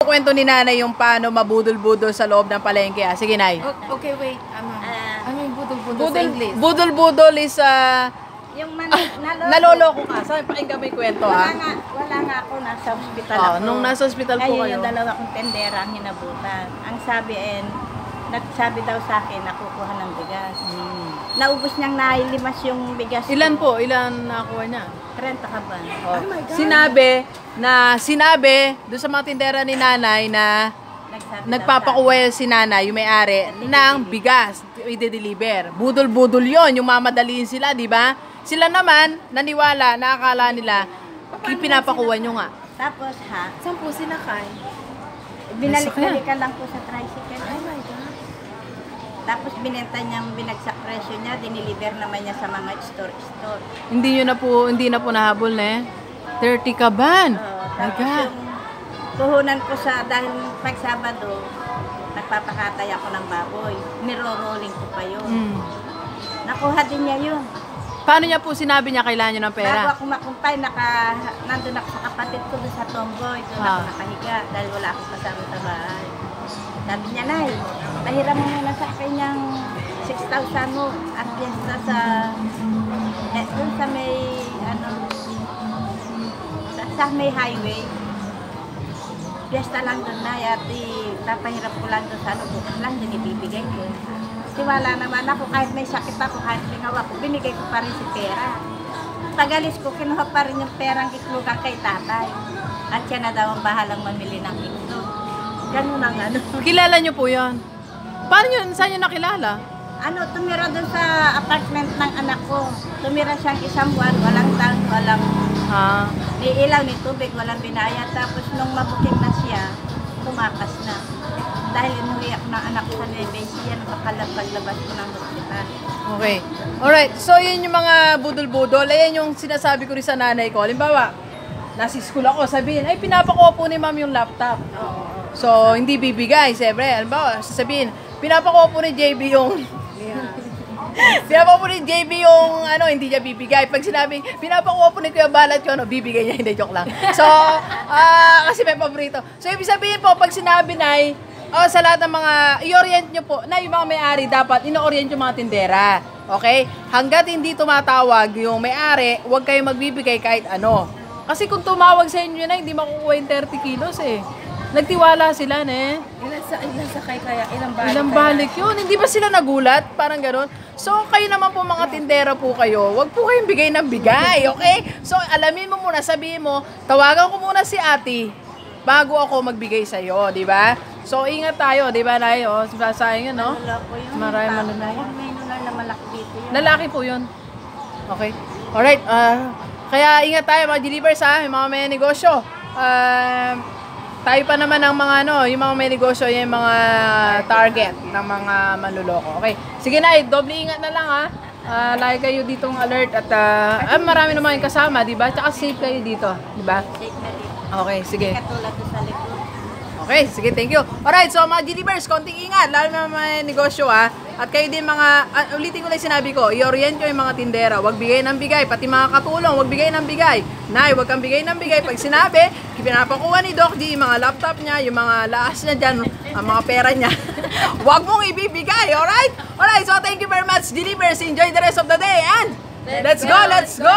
kinukwento ni nanay yung paano mabudol-budol sa loob ng palengke. Sige, Nay. Okay, wait. Ano yung budol-budol sa English? Budol-budol is yung naloloko ka. Sabi, pakinggan mo yung kwento, wala nga ako, nasa ospital ako. Nung nasa ospital po kayo. Yung dalawa kong tendera ang hinabutan. Ang nagsabi daw sa akin, nakukuha ng bigas. Naubos niyang nailimas yung bigas. Ilan po? Ilan nakuha niya? 30 ka ba? Oh my God. Sinabi doon sa mga tindera ni nanay na nagpapakuha si nanay, yung may-ari, ng bigas. I-deliver. Budol-budol yon, yung mamadaliin sila, di ba? Sila naman, naniwala, nakakala nila, pinapakuha nyo nga. Tapos saan po sinakay? Binalik-balikan lang po sa tricycle. Oh my God. Tapos binenta niyang binagsak presyo niya, diniliver naman niya sa mga store-store. Hindi na po nahabol na 30 kaban. Tapos yung puhunan ko dahil pag Sabado, nagpapakatay ako ng baboy. Niro-rolling ko pa yun. Nakuha din niya yun. Paano niya po sinabi niya kailangan niyo ng pera? Bago ako makumpay, nandun ako sa kapatid ko doon sa tomboy. Doon ako nakahiga dahil wala akong kasama sa bahay. Sabi niya, Nay, pahiram mo muna sa akin yung 6,000 mo at fiesta doon sa may, sa may highway. Fiesta lang doon na, at papahiram ko lang doon sa bukas lang, din ibibigay ko. Tiwala naman ako, kahit may sakit ako, kahit lingaw ako, binigay ko pa rin si pera. Tagalis ko, kinuha pa rin yung perang itlugan kay tatay. At siya na daw ang bahalang mamili ng itlog. Ganun ang Kilala niyo po yan? Paano yun? Saan niyo nakilala? Tumira doon sa apartment ng anak ko. Tumira siyang isang buwan, walang tang, walang ni ilaw, ni tubig, walang binayad. Tapos nung mabuking na siya, tumakas na. Dahil inuwi ako ng anak ko sa Nebesi, yan paglabas ko ng hospital. Okay. Alright. So, yun yung mga budol-budol. Ayan yung sinasabi ko rin sa nanay ko. Halimbawa, nasa school ako, sabihin, ay, pinapakuha po ni ma'am yung laptop. So, hindi bibigay. Siyempre, halimbawa, sasabihin, pinapakuha po ni JB yung... Pinapakuha po ni JB yung, hindi niya bibigay. Pag sinabi, pinapakuha po ni Kuya Balat yung, bibigay niya, hindi, joke lang. So, kasi may paborito. So, ibig sabihin po, pag sinabi na sa lahat ng mga, i-orient nyo po, na yung mga may-ari, dapat ino-orient yung mga tindera. Okay? Hanggat hindi tumatawag yung may-ari, huwag kayong magbibigay kahit ano. Kasi kung tumawag sa inyo na, hindi makukuha yung 30 kilos eh. Nagtiwala sila na Ilan sakay kaya? Ilang balik yun. Hindi ba sila nagulat? Parang gano'n. So, kayo naman po mga tindera po kayo, huwag po kayong bigay ng bigay, okay? So, alamin mo muna, sabihin mo, tawagan ko muna si ate bago ako magbigay sa'yo, di ba? So, ingat tayo, di ba, Nay? Sayang yun, no? Marami manunay. May nunar na malaki dito yun. Lalaki po yun. Okay. Alright. Kaya ingat tayo, mga delivers, yung mga may negosyo. Tayo pa naman ang mga yung mga may negosyo, yung mga target ng mga manluloko. Okay. Sige, Nay, doble ingat na lang, lagi kayo ditong alert at marami naman yung kasama, di ba? Tsaka safe kayo dito, di ba? Safe na dito. Okay, sige. Katulad doon sa likod. Okay, sige, thank you. Alright, so mga delivers, konting ingat, lalo na may negosyo, At kayo din mga, ulitin ko lang sinabi ko, i-orient nyo yung mga tindera, huwag bigay ng bigay, pati mga katulong, huwag bigay ng bigay. Nay, huwag kang bigay ng bigay. Pag sinabi, pinapakuha ni Doc G, yung mga laptop niya, yung mga laas niya dyan, ang mga pera niya, huwag mong ibibigay, alright? Alright, so thank you very much, delivers. Enjoy the rest of the day, and let's go!